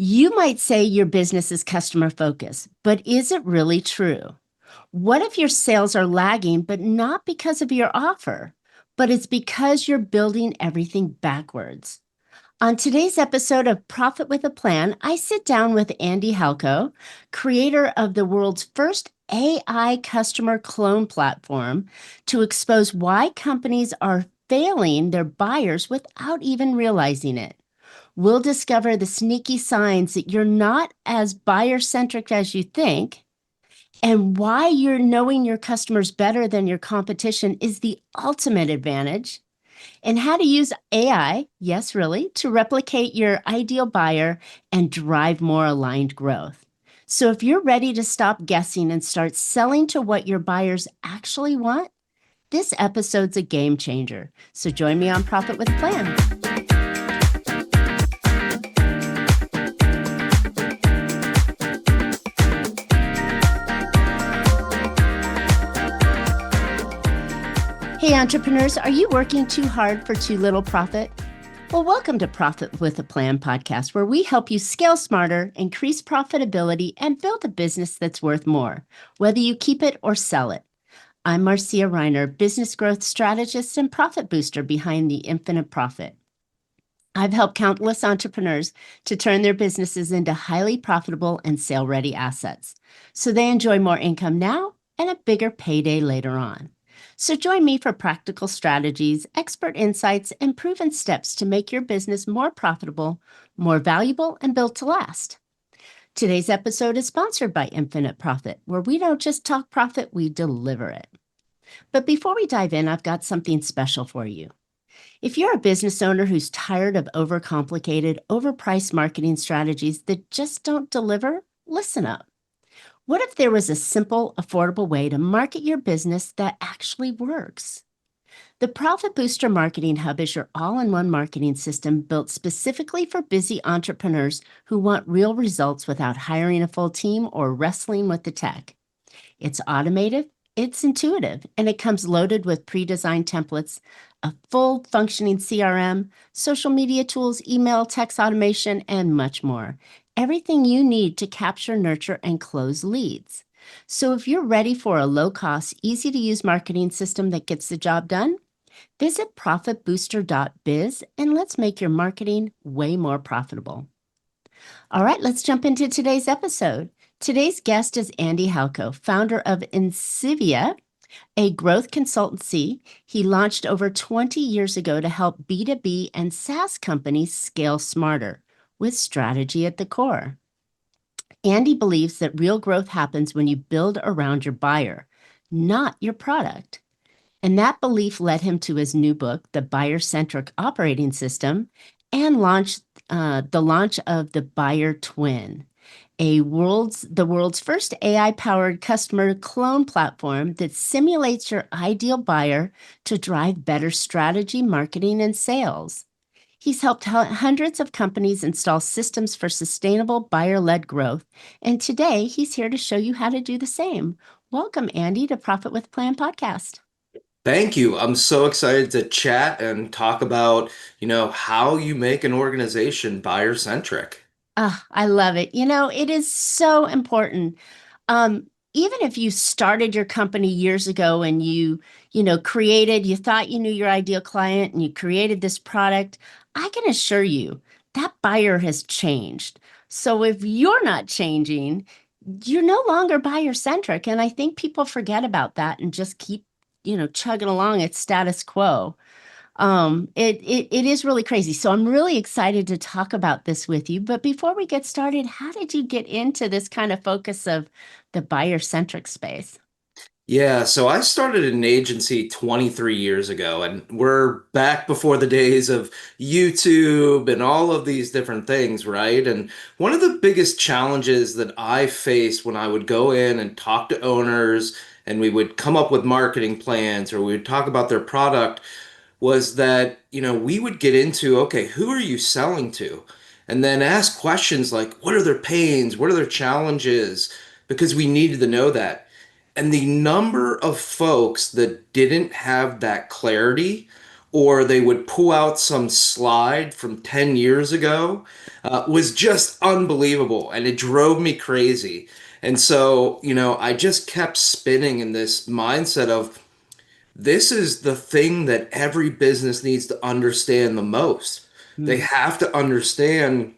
You might say your business is customer focused, but is it really true? What if your sales are lagging, but not because of your offer, but it's because you're building everything backwards? On today's episode of Profit with a Plan, I sit down with Andy Halko, creator of the world's first AI customer clone platform, to expose why companies are failing their buyers without even realizing it. We'll discover the sneaky signs that you're not as buyer centric as you think, and why you're knowing your customers better than your competition is the ultimate advantage, and how to use AI, yes, really, to replicate your ideal buyer and drive more aligned growth. So if you're ready to stop guessing and start selling to what your buyers actually want, this episode's a game changer. So join me on Profit with a Plan. Hey, entrepreneurs, are you working too hard for too little profit? Well, welcome to Profit with a Plan podcast, where we help you scale smarter, increase profitability, and build a business that's worth more, whether you keep it or sell it. I'm Marcia Riner, business growth strategist and profit booster behind the Infinite Profit. I've helped countless entrepreneurs to turn their businesses into highly profitable and sale-ready assets, so they enjoy more income now and a bigger payday later on. So join me for practical strategies, expert insights, and proven steps to make your business more profitable, more valuable, and built to last. Today's episode is sponsored by Infinite Profit, where we don't just talk profit, we deliver it. But before we dive in, I've got something special for you. If you're a business owner who's tired of overcomplicated, overpriced marketing strategies that just don't deliver, listen up. What if there was a simple, affordable way to market your business that actually works? The Profit Booster Marketing Hub is your all-in-one marketing system built specifically for busy entrepreneurs who want real results without hiring a full team or wrestling with the tech. It's automated, it's intuitive, and it comes loaded with pre-designed templates, a full functioning CRM, social media tools, email, text automation, and much more. Everything you need to capture, nurture, and close leads. So if you're ready for a low-cost, easy-to-use marketing system that gets the job done, visit profitbooster.biz and let's make your marketing way more profitable. All right, let's jump into today's episode. Today's guest is Andy Halko, founder of Insivia, a growth consultancy he launched over 20 years ago to help B2B and SaaS companies scale smarter, with strategy at the core. Andy believes that real growth happens when you build around your buyer, not your product. And that belief led him to his new book, The Buyer-Centric Operating System, and the launch of the BuyerTwin, the world's first AI-powered customer clone platform that simulates your ideal buyer to drive better strategy, marketing, and sales. He's helped hundreds of companies install systems for sustainable buyer-led growth, and today he's here to show you how to do the same. Welcome, Andy, to Profit with Plan podcast. Thank you. I'm so excited to chat and talk about, how you make an organization buyer centric. Ah, I love it. It is so important. Even if you started your company years ago and you thought you knew your ideal client and you created this product, I can assure you that buyer has changed. So if you're not changing, you're no longer buyer centric. And I think people forget about that and just keep, chugging along at status quo. It is really crazy. So I'm really excited to talk about this with you. But before we get started, how did you get into this kind of focus of the buyer-centric space? Yeah, so I started an agency 23 years ago, and we're back before the days of YouTube and all of these different things, right? And one of the biggest challenges that I faced when I would go in and talk to owners and we would come up with marketing plans or we would talk about their product was that, we would get into, okay, who are you selling to? And then ask questions like, what are their pains? What are their challenges? Because we needed to know that. And the number of folks that didn't have that clarity or they would pull out some slide from 10 years ago was just unbelievable. And it drove me crazy. And so, I just kept spinning in this mindset of this is the thing that every business needs to understand the most. They Mm. have to understand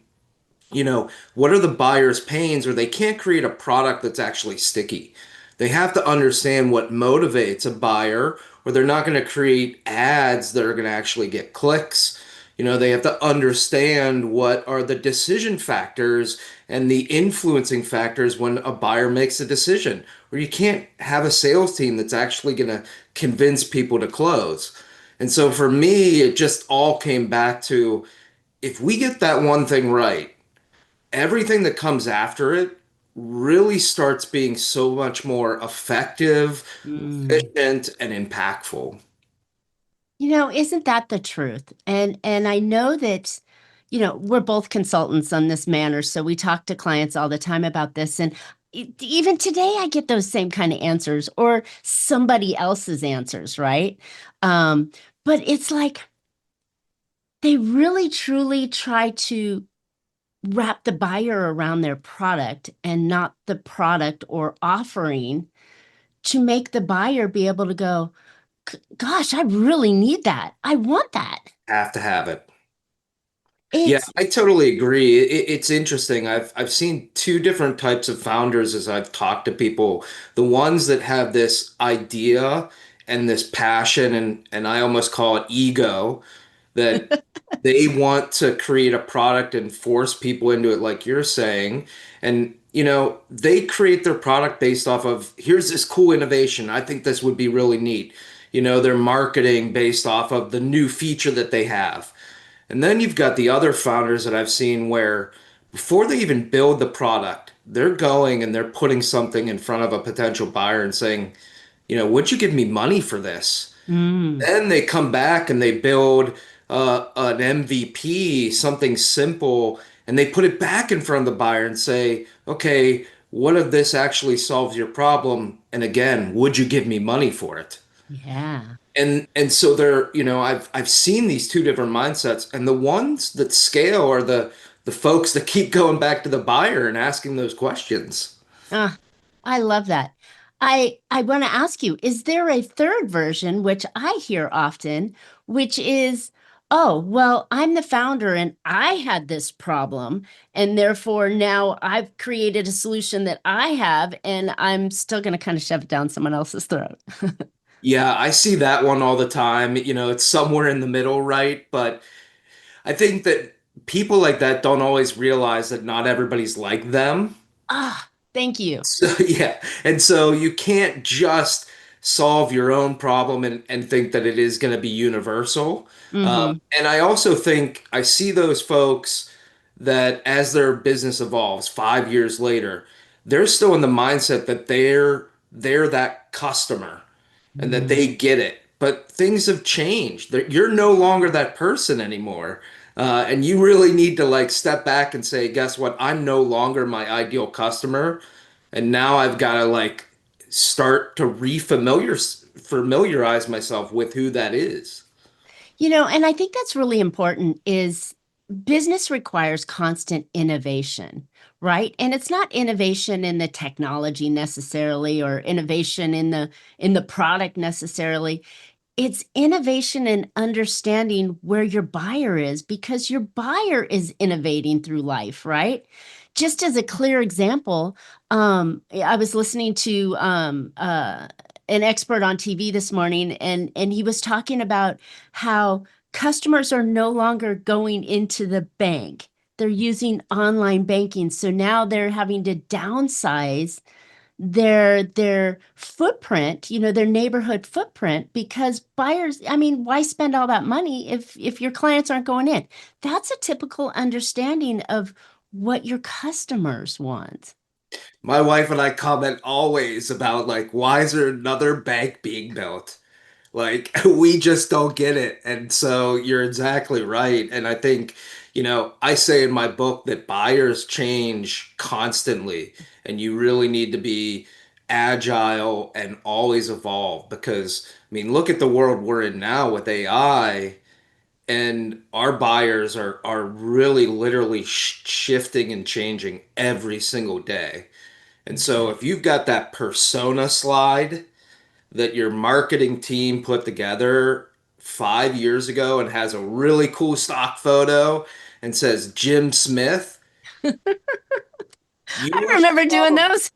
what are the buyer's pains, or they can't create a product that's actually sticky. They have to understand what motivates a buyer, or they're not going to create ads that are going to actually get clicks. They have to understand what are the decision factors and the influencing factors when a buyer makes a decision, or you can't have a sales team that's actually going to convince people to close. And so for me, it just all came back to if we get that one thing right, everything that comes after it really starts being so much more effective, Mm. efficient, and impactful. Isn't that the truth? And I know that, we're both consultants on this manner, so we talk to clients all the time about this. And even today, I get those same kind of answers or somebody else's answers, right? Um, but it's like they really truly try to wrap the buyer around their product and not the product or offering to make the buyer be able to go, Gosh, I really need that. I want that." Have to have it. Yeah, It's I totally agree. It's interesting. I've seen two different types of founders as I've talked to people. The ones that have this idea and this passion, and I almost call it ego, that they want to create a product and force people into it, like you're saying. And, they create their product based off of here's this cool innovation. I think this would be really neat. Their marketing based off of the new feature that they have. And then you've got the other founders that I've seen where before they even build the product, they're going and they're putting something in front of a potential buyer and saying, would you give me money for this? mm, Then they come back and they build an MVP, something simple, and they put it back in front of the buyer and say, okay, what if this actually solves your problem? And again, would you give me money for it? yeah. And so I've seen these two different mindsets, and the ones that scale are the folks that keep going back to the buyer and asking those questions. Ah, I love that. I want to ask you, is there a third version, which I hear often, which is, oh, well, I'm the founder and I had this problem, and therefore now I've created a solution that I have, and I'm still going to kind of shove it down someone else's throat. Yeah, I see that one all the time. It's somewhere in the middle, right? But I think that people like that don't always realize that not everybody's like them. Ah, thank you. So yeah, and so you can't just solve your own problem and think that it is going to be universal. Mm-hmm. And I also think I see those folks that as their business evolves 5 years later, they're still in the mindset that they're that customer and that Mm. they get it. But things have changed. You're no longer that person anymore. And you really need to like step back and say, guess what? I'm no longer my ideal customer. And now I've got to like start to familiarize myself with who that is. And I think that's really important is business requires constant innovation, right? And it's not innovation in the technology necessarily or innovation in the product necessarily. It's innovation in understanding where your buyer is because your buyer is innovating through life, right? Just as a clear example, I was listening to an expert on TV this morning, and he was talking about how customers are no longer going into the bank. They're using online banking. So now they're having to downsize their footprint, their neighborhood footprint, because buyers, I mean, why spend all that money if your clients aren't going in? That's a typical understanding of what your customers want. My wife and I comment always about like, why is there another bank being built? Like, we just don't get it. And so you're exactly right. And I think, I say in my book that buyers change constantly, and you really need to be agile and always evolve because, I mean, look at the world we're in now with AI, and our buyers are really literally shifting and changing every single day. And so Okay. if you've got that persona slide that your marketing team put together 5 years ago and has a really cool stock photo and says Jim Smith, you I are remember doing strong. those.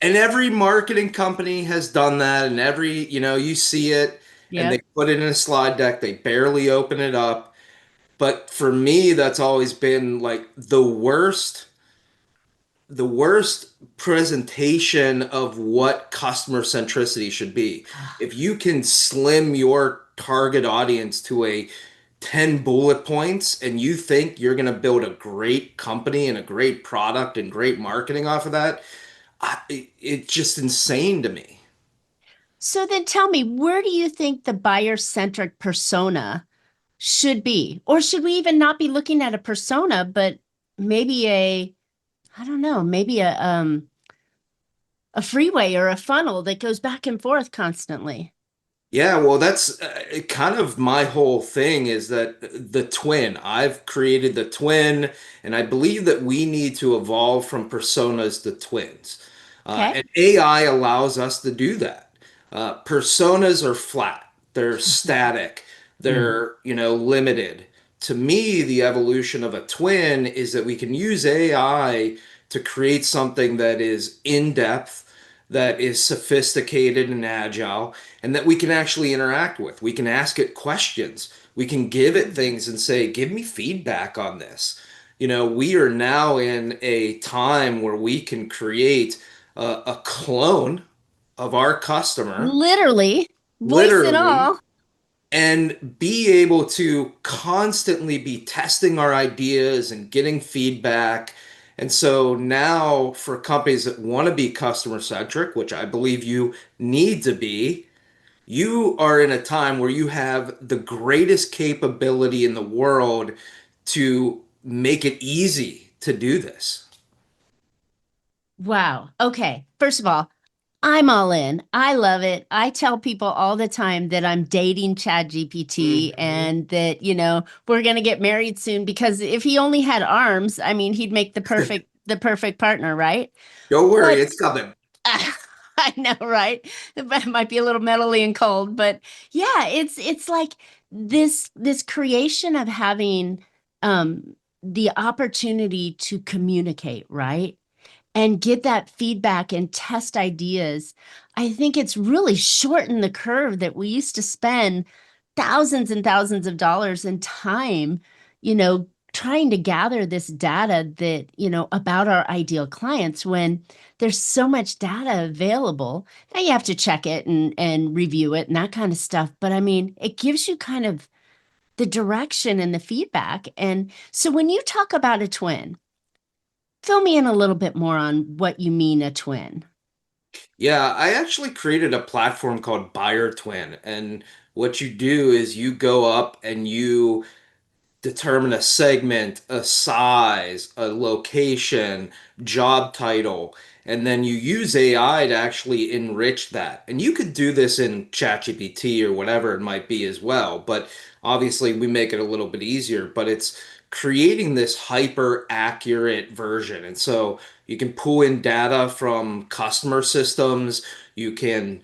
And every marketing company has done that, and every, you see it and they Yep. put it in a slide deck, they barely open it up. But for me, that's always been like the worst presentation of what customer centricity should be. If you can slim your target audience to a 10 bullet points and you think you're going to build a great company and a great product and great marketing off of that, it's just insane to me. So then tell me, where do you think the buyer-centric persona should be? Or should we even not be looking at a persona, but maybe I don't know, maybe a freeway or a funnel that goes back and forth constantly? Yeah, well, that's kind of my whole thing is that the twin, I've created the twin, and I believe that we need to evolve from personas to twins. Okay. And AI allows us to do that. Personas are flat, they're static, Mm. they're, limited. To me, the evolution of a twin is that we can use AI to create something that is in depth, that is sophisticated and agile, and that we can actually interact with. We can ask it questions. We can give it things and say, give me feedback on this. We are now in a time where we can create a clone of our customer, Literally, voice and literally, all. and be able to constantly be testing our ideas and getting feedback. And so now, for companies that want to be customer centric, which I believe you need to be, you are in a time where you have the greatest capability in the world to make it easy to do this. Wow. Okay. First of all, I'm all in. I love it. I tell people all the time that I'm dating Chad GPT Mhm. and that, we're going to get married soon because if he only had arms, I mean, he'd make the perfect partner, right? Don't worry, But it's coming. I know, right? It might be a little metally and cold, but yeah, it's like this creation of having the opportunity to communicate, right? And get that feedback and test ideas. I think it's really shortened the curve that we used to spend thousands and thousands of dollars in time, trying to gather this data that, about our ideal clients when there's so much data available. Now you have to check it and review it and that kind of stuff. But I mean, it gives you kind of the direction and the feedback. And so when you talk about a twin, fill me in a little bit more on what you mean a twin. Yeah, I actually created a platform called BuyerTwin. And what you do is you go up and you determine a segment, a size, a location, job title, and then you use AI to actually enrich that. And you could do this in ChatGPT or whatever it might be as well, but obviously we make it a little bit easier, but it's creating this hyper accurate version. And so you can pull in data from customer systems, you can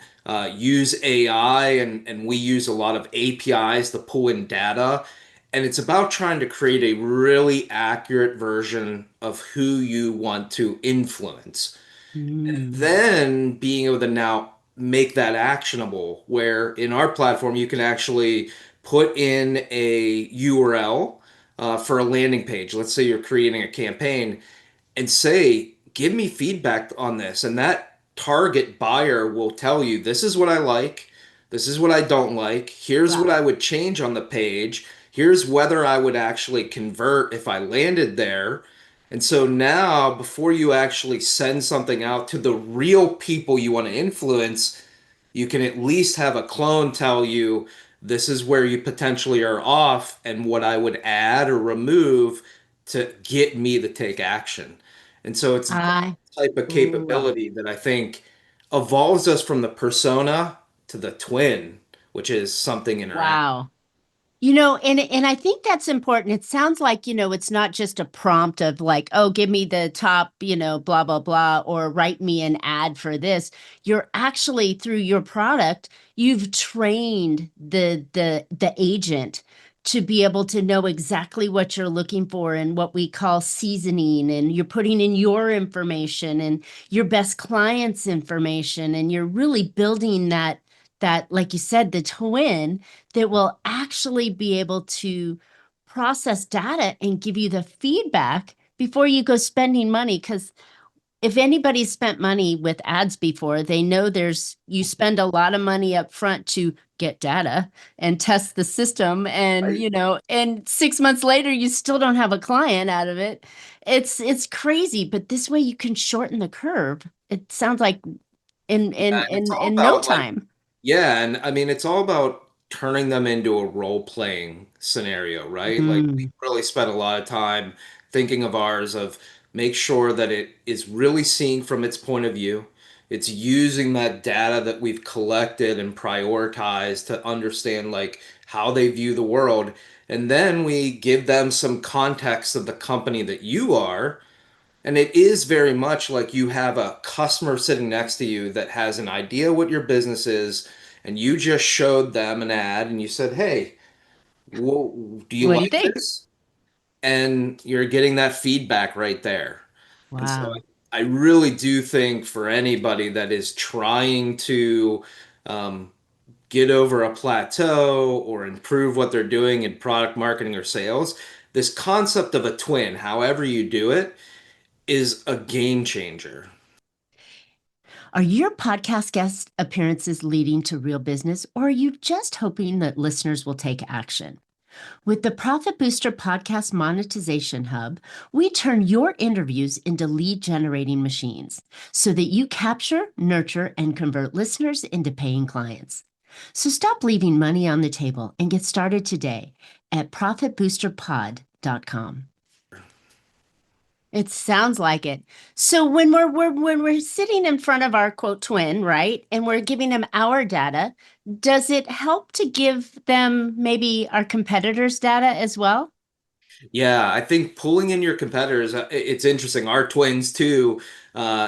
use AI, and we use a lot of APIs to pull in data, and it's about trying to create a really accurate version of who you want to influence. And Mm. then being able to now make that actionable, where in our platform, you can actually put in a URL for a landing page. Let's say you're creating a campaign and say, give me feedback on this. And that target buyer will tell you, this is what I like. This is what I don't like. Here's what Wow. I would change on the page. Here's whether I would actually convert if I landed there. And so now, before you actually send something out to the real people you want to influence, you can at least have a clone tell you this is where you potentially are off and what I would add or remove to get me to take action. And so it's that I, type of ooh, capability that I think evolves us from the persona to the twin, which is something interact. wow. And I think that's important. It sounds like, it's not just a prompt of like, oh, give me the top, blah, blah, blah, or write me an ad for this. You're actually through your product, you've trained the agent to be able to know exactly what you're looking for and what we call seasoning, and you're putting in your information and your best clients' information, and you're really building that, like you said, the twin that will actually be able to process data and give you the feedback before you go spending money. Because if anybody's spent money with ads before, they know you spend a lot of money up front to get data and test the system. And, Right. and 6 months later, you still don't have a client out of it. It's crazy, but this way you can shorten the curve. It sounds like in in And it's in all in no about like, time. yeah, and I mean, it's all about turning them into a role-playing scenario, right? Like we Mhm. really spent a lot of time thinking of ours of make sure that it is really seeing from its point of view. It's using that data that we've collected and prioritized to understand like how they view the world. And then we give them some context of the company that you are, and it is very much like you have a customer sitting next to you that has an idea what your business is, and you just showed them an ad and you said, "Hey, well, do you What do you like think? this?" And you're getting that feedback right there. And so Wow. I really do think for anybody that is trying to um, get over a plateau or improve what they're doing in product marketing or sales, this concept of a twin, however you do it, is a game changer. Are your podcast guest appearances leading to real business, or are you just hoping that listeners will take action? With the Profit Booster Podcast Monetization Hub, we turn your interviews into lead generating machines so that you capture, nurture, and convert listeners into paying clients. So stop leaving money on the table and get started today at profitboosterpod.com. It sounds like it. So when we're sitting in front of our quote twin, right, and we're giving them our data, does it help to give them maybe our competitors' data as well? Yeah, I think pulling in your competitors, it's interesting. Our twins too,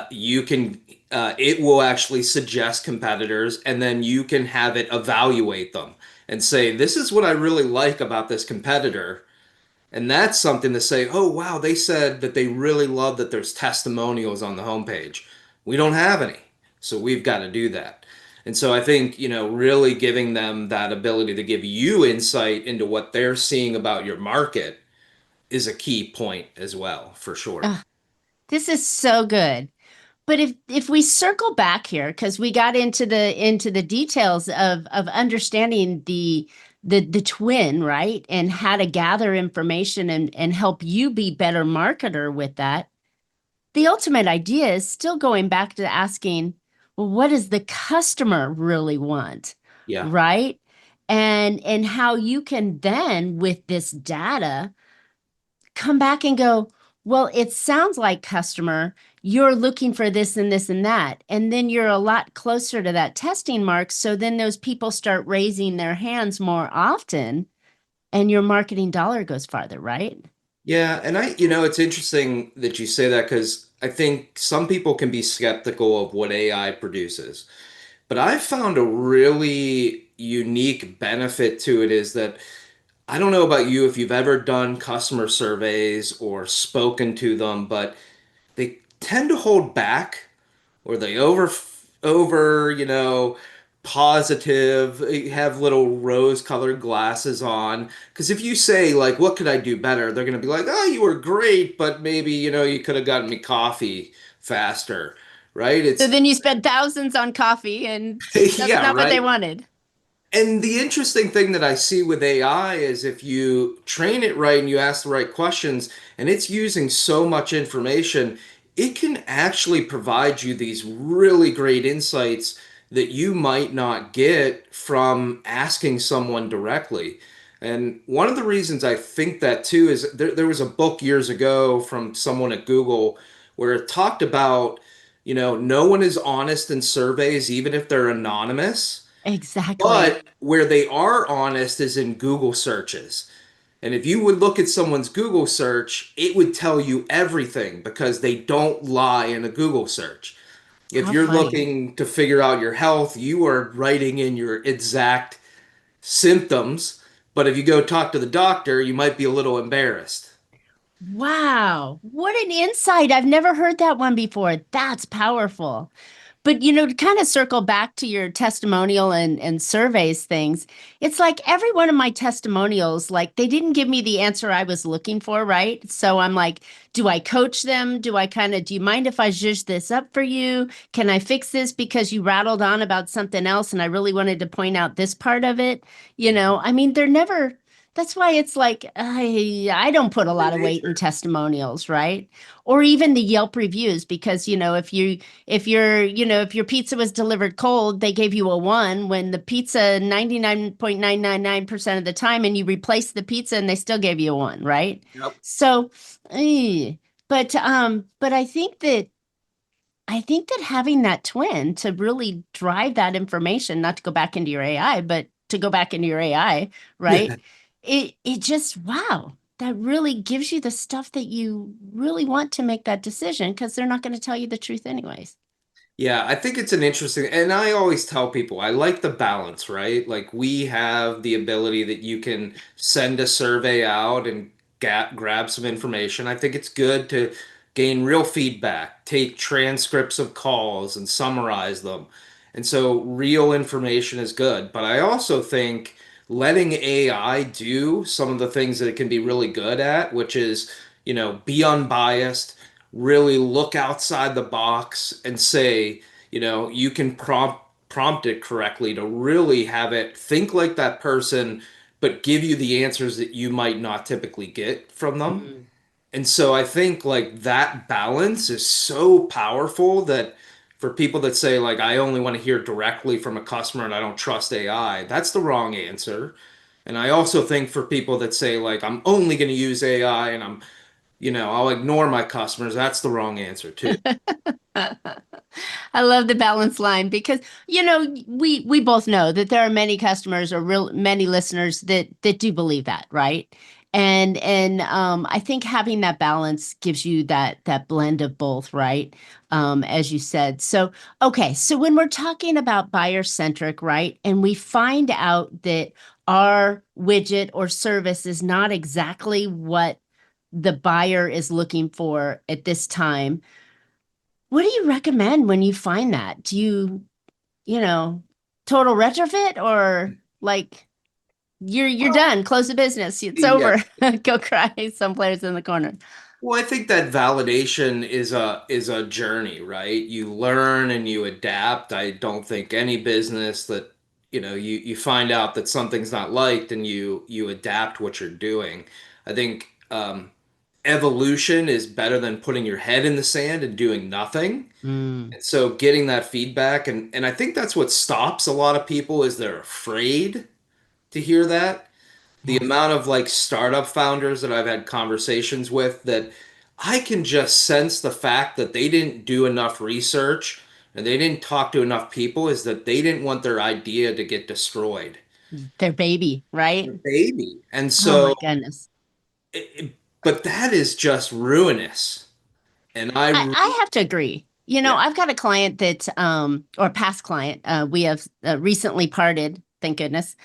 you can, it will actually suggest competitors and then you can have it evaluate them and say, this is what I really like about this competitor. And that's something to say, oh, wow, they said that they really love that there's testimonials on the homepage. We don't have any. So we've got to do that. And so I think, really giving them that ability to give you insight into what they're seeing about your market is a key point as well, for sure. Ugh, this is so good. But if we circle back here, because we got into the details of understanding the twin, right? And how to gather information and help you be better marketer with that. The ultimate idea is still going back to asking, well, what does the customer really want? Yeah. Right? And how you can then with this data come back and go, well, it sounds like customer, you're looking for this and this and that. And then you're a lot closer to that testing mark. So then those people start raising their hands more often and your marketing dollar goes farther, right? Yeah. And it's interesting that you say that because I think some people can be skeptical of what AI produces. But I found a really unique benefit to it is that I don't know about you if you've ever done customer surveys or spoken to them, but they tend to hold back or they over, positive, have little rose-colored glasses on. Because if you say like, "What could I do better?" They're going to be like, "Oh, you were great, but maybe, you could have gotten me coffee faster." Right? So It's then you spend thousands on coffee and that's yeah, not what they right. wanted. And the interesting thing that I see with AI is if you train it right and you ask the right questions, and it's using so much information, it can actually provide you these really great insights that you might not get from asking someone directly. And one of the reasons I think that too is there was a book years ago from someone at Google where it talked about, no one is honest in surveys, even if they're anonymous. Exactly. But where they are honest is in Google searches. And if you would look at someone's Google search, it would tell you everything because they don't lie in a Google search. If How you're funny. looking to figure out your health, you are writing in your exact symptoms. But if you go talk to the doctor, you might be a little embarrassed. Wow. What an insight. I've never heard that one before. That's powerful. But to kind of circle back to your testimonial and surveys things, it's like every one of my testimonials, like they didn't give me the answer I was looking for, right? So I'm like, do I coach them? Do you mind if I zhuzh this up for you? Can I fix this because you rattled on about something else and I really wanted to point out this part of it? I mean, they're never, that's why it's like I don't put a Human lot of weight in nature. testimonials, right? Or even the Yelp reviews, because if your pizza was delivered cold, they gave you a one when the pizza 99.999% of the time and you replaced the pizza and they still gave you a one, right? Yep. So, eh, but I think that having that twin to really drive that information, not to go back into your AI, but to go back into your AI, right? It just wow. That really gives you the stuff that you really want to make that decision because they're not going to tell you the truth anyways. Yeah, I think it's an interesting, and I always tell people I like the balance, right? Like we have the ability that you can send a survey out and grab some information. I think it's good to gain real feedback, take transcripts of calls and summarize them. And so real information is good. But I also think letting AI do some of the things that it can be really good at, which is, be unbiased, really look outside the box and say, you can prompt it correctly to really have it think like that person, but give you the answers that you might not typically get from them. Mm. And so I think like that balance is so powerful that for people that say like I only want to hear directly from a customer and I don't trust AI, that's the wrong answer. And I also think for people that say like I'm only going to use AI and I'll ignore my customers, that's the wrong answer too. I love the balance line because we both know that there are many customers or real many listeners that do believe that, right? And I think having that balance gives you that blend of both, right? As you said. So okay, so when we're talking about buyer centric, right, and we find out that our widget or service is not exactly what the buyer is looking for at this time, what do you recommend when you find that? Do you know, total retrofit or like you're Well, done, close the business, it's yeah. over, go cry someplace in the corner. Well, I think that validation is a journey, right? You learn and you adapt. I don't think any business that, you find out that something's not liked and you adapt what you're doing. I think evolution is better than putting your head in the sand and doing nothing. Mm, And so getting that feedback and I think that's what stops a lot of people is they're afraid to hear that. The yeah. amount of like startup founders that I've had conversations with that I can just sense the fact that they didn't do enough research and they didn't talk to enough people is that they didn't want their idea to get destroyed. Their baby, right? Their baby. And Oh my so, goodness. but that is just ruinous. And I I have to agree. yeah. I've got a client that, or past client, we have recently parted, thank goodness,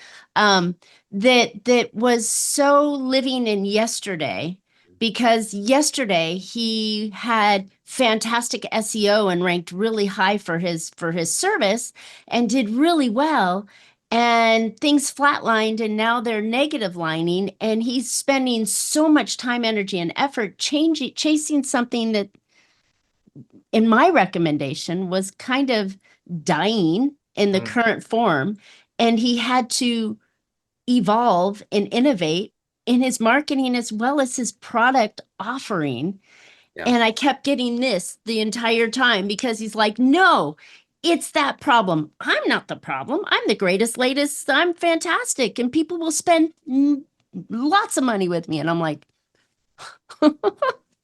that was so living in yesterday because yesterday he had fantastic SEO and ranked really high for his service and did really well. And things flatlined and now they're negative lining, and he's spending so much time, energy, and effort chasing something that in my recommendation was kind of dying in the Mm, current form, and he had to evolve and innovate in his marketing as well as his product offering. yeah. And I kept getting this the entire time because he's like, no, it's that problem. I'm not the problem. I'm the greatest, latest. I'm fantastic. And people will spend lots of money with me. And I'm like,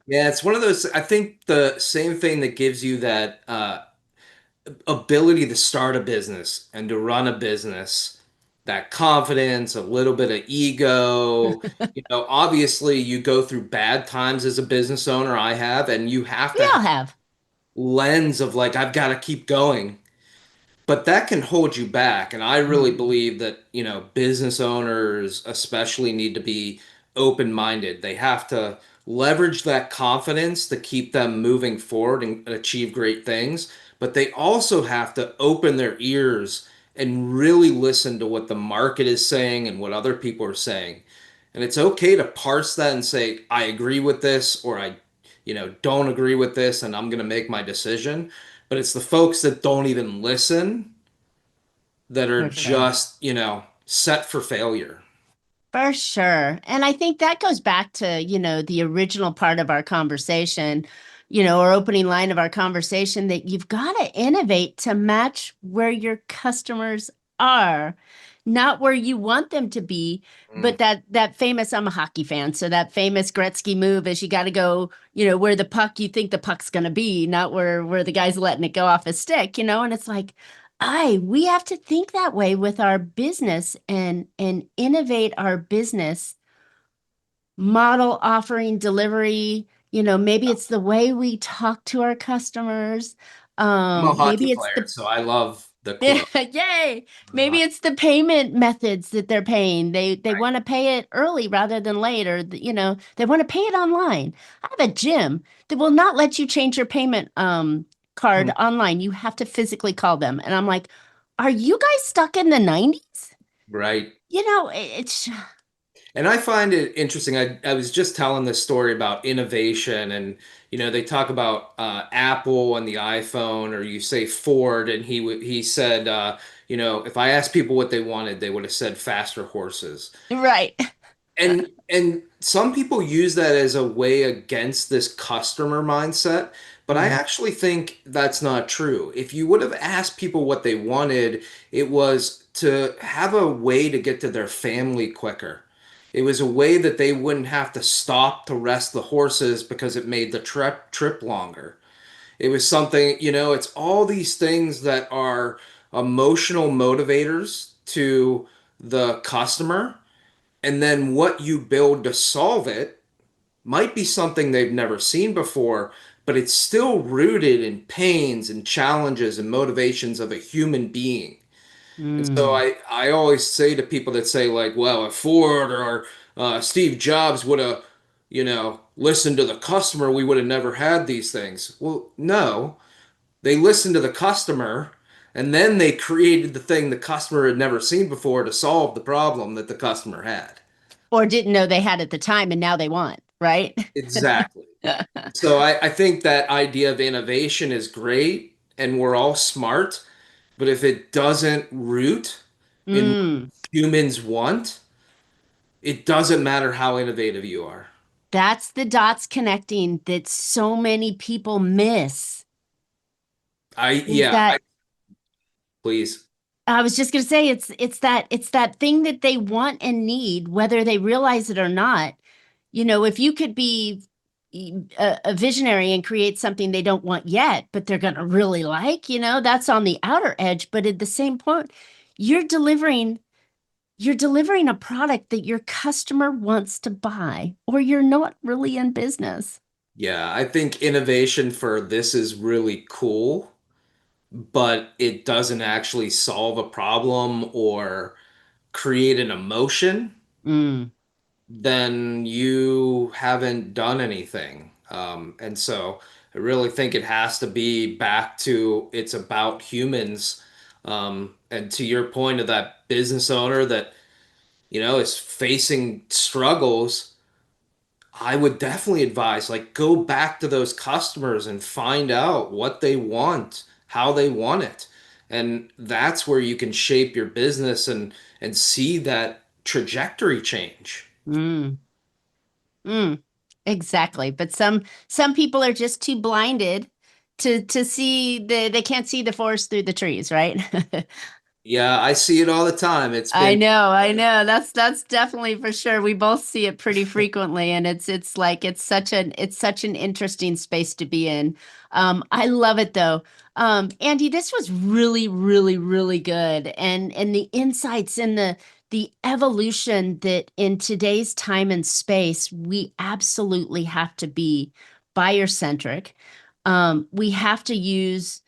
Yeah, it's one of those. I think the same thing that gives you that ability to start a business and to run a business, that confidence, a little bit of ego. Obviously, you go through bad times as a business owner. I have, and you have We to have all have. lens of like, I've got to keep going. But that can hold you back. And I really Mm, believe that, business owners especially need to be open-minded. They have to leverage that confidence to keep them moving forward and achieve great things. But they also have to open their ears and really listen to what the market is saying and what other people are saying. And it's okay to parse that and say, I agree with this, or I, don't agree with this, and I'm going to make my decision. But it's the folks that don't even listen that are for sure. just, set for failure. For sure. And I think that goes back to, the original part of our conversation, our opening line of our conversation that you've got to innovate to match where your customers are, not where you want them to be. Mm, But that famous, I'm a hockey fan, so that famous Gretzky move is you got to go, where the puck you think the puck's going to be, not where the guy's letting it go off his stick, and it's like we have to think that way with our business and innovate our business model, offering, delivery. Maybe it's the way we talk to our customers. I'm a hockey Maybe it's player, the so I love the yeah, quote. yay. I'm a Maybe hockey- it's the payment methods that they're paying. They Right. want to pay it early rather than late, or they want to pay it online. I have a gym that will not let you change your payment card Mm, online. You have to physically call them. And I'm like, are you guys stuck in the 90s? right. It's And I find it interesting. I was just telling this story about innovation, and they talk about Apple and the iPhone, or you say Ford, and he said, if I asked people what they wanted, they would have said faster horses. right. And some people use that as a way against this customer mindset, but I Mm, actually think that's not true. If you would have asked people what they wanted, it was to have a way to get to their family quicker. It was a way that they wouldn't have to stop to rest the horses because it made the trip longer. It was something, it's all these things that are emotional motivators to the customer, and then what you build to solve it might be something they've never seen before, but it's still rooted in pains and challenges and motivations of a human being. And so mm. I always say to people that say, like, well, if Ford or Steve Jobs would have, listened to the customer, we would have never had these things. Well, no, they listened to the customer, and then they created the thing the customer had never seen before to solve the problem that the customer had. Or didn't know they had at the time and now they want, right? Exactly. So I think that idea of innovation is great and we're all smart, but if it doesn't root in what Mm. humans want, it doesn't matter how innovative you are. That's the dots connecting that so many people miss. Is Yeah, that please. I was just going to say it's that thing that they want and need, whether they realize it or not. If you could be a visionary and create something they don't want yet, but they're going to really like, that's on the outer edge. But at the same point, you're delivering you're delivering a product that your customer wants to buy, or you're not really in business. Yeah, I think innovation for this is really cool, but it doesn't actually solve a problem or create an emotion. Mm, Then you haven't done anything. And so I really think it has to be back to it's about humans. And to your point of that business owner that, is facing struggles, I would definitely advise like go back to those customers and find out what they want, how they want it. And that's where you can shape your business and see that trajectory change. mm, mm. Exactly. But some people are just too blinded to see they can't see the forest through the trees, right? Yeah, I see it all the time. It's I been know, I know. That's definitely for sure. We both see it pretty frequently, and it's like it's such an interesting space to be in. I love it though. Andy, this was really, really, really good, and the insights and the evolution that in today's time and space, we absolutely have to be buyer centric. We have to use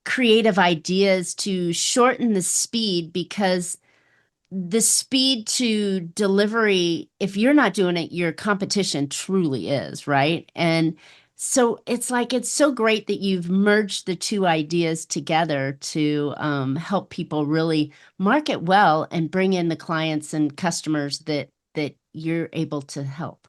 creative ideas to shorten the speed because the speed to delivery, if you're not doing it, your competition truly is, right? And so it's like it's so great that you've merged the two ideas together to help people really market well and bring in the clients and customers that you're able to help.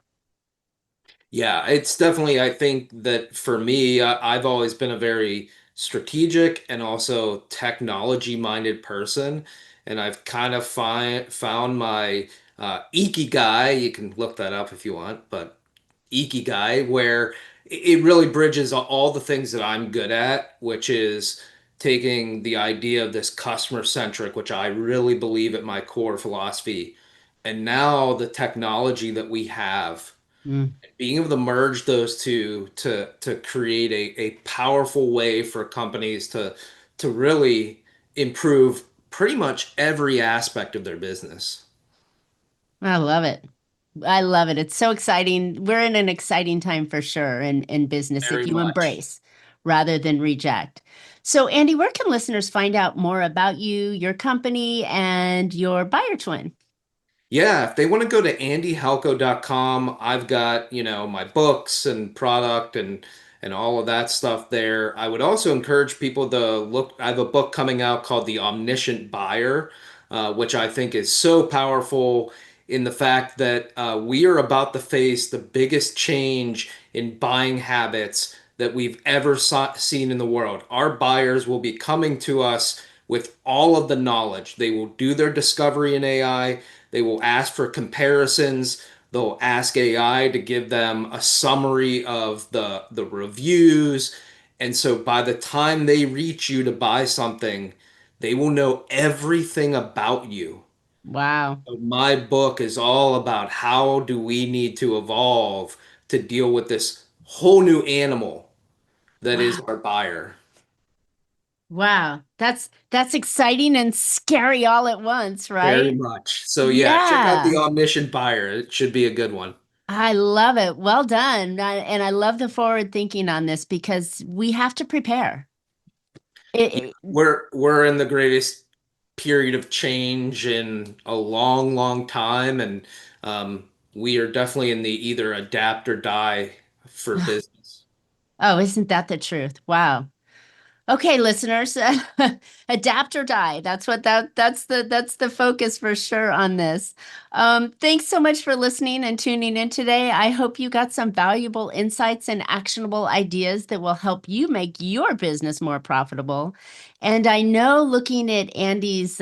Yeah, it's definitely, I think that for me, I've always been a very strategic and also technology-minded person. And I've kind of found my ikigai. You can look that up if you want, but ikigai, where it really bridges all the things that I'm good at, which is taking the idea of this customer centric, which I really believe at my core philosophy, and now the technology that we have, Mm. being able to merge those two to create a powerful way for companies to really improve pretty much every aspect of their business. I love it. I love it. It's so exciting. We're in an exciting time for sure in business if Very you much. embrace rather than reject. So, Andy, where can listeners find out more about you, your company, and your buyer twin? Yeah, if they want to go to andyhalko.com, I've got, my books and product and all of that stuff there. I would also encourage people to look. I have a book coming out called The Omniscient Buyer, which I think is so powerful in the fact that we are about to face the biggest change in buying habits that we've ever seen in the world. Our buyers will be coming to us with all of the knowledge. They will do their discovery in AI. They will ask for comparisons. They'll ask AI to give them a summary of the reviews. And so by the time they reach you to buy something, they will know everything about you. Wow. So my book is all about how do we need to evolve to deal with this whole new animal that is Wow. our buyer. Wow. That's exciting and scary all at once, Very right? much. So yeah, check out the Yeah. Omniscient Buyer. It should be a good one. I love it. Well done. And I love the forward thinking on this because we have to prepare. Yeah, It, we're in the greatest period of change in a long, long time, and we are definitely in the either adapt or die for business. oh, isn't that the truth? Wow. Okay, listeners, adapt or die. That's the focus for sure on this. Thanks so much for listening and tuning in today. I hope you got some valuable insights and actionable ideas that will help you make your business more profitable. And I know looking at Andy's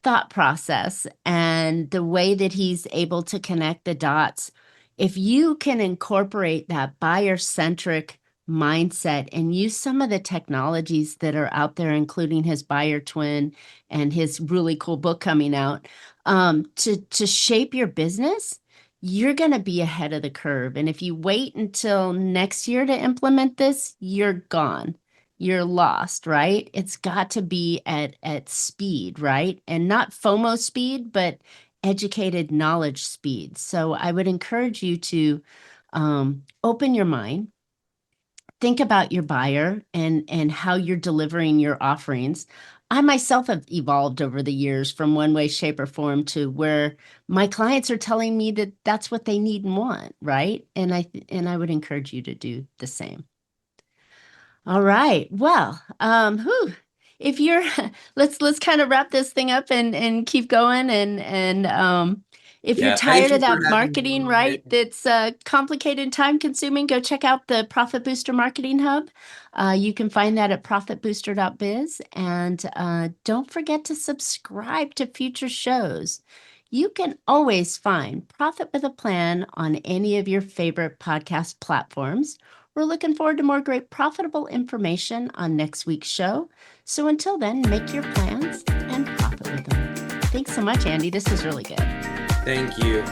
thought process and the way that he's able to connect the dots, if you can incorporate that buyer centric mindset and use some of the technologies that are out there, including his buyer twin and his really cool book coming out, to shape your business, you're going to be ahead of the curve. And if you wait until next year to implement this, you're gone, you're lost, right? It's got to be at speed, right? And not FOMO speed, but educated knowledge speed. So I would encourage you to open your mind, think about your buyer and how you're delivering your offerings. I myself have evolved over the years from one way, shape, or form to where my clients are telling me that that's what they need and want, right? And I would encourage you to do the same. All right. Well, if you're let's kind of wrap this thing up and keep going and if you're Yeah, thank tired of you for that having me marketing, on right, it. that's complicated, time consuming, go check out the Profit Booster Marketing Hub. You can find that at profitbooster.biz and don't forget to subscribe to future shows. You can always find Profit with a Plan on any of your favorite podcast platforms We're looking forward to more great profitable information on next week's show. So until then, make your plans and profit with them. Thanks so much, Andy. This was really good. Thank you.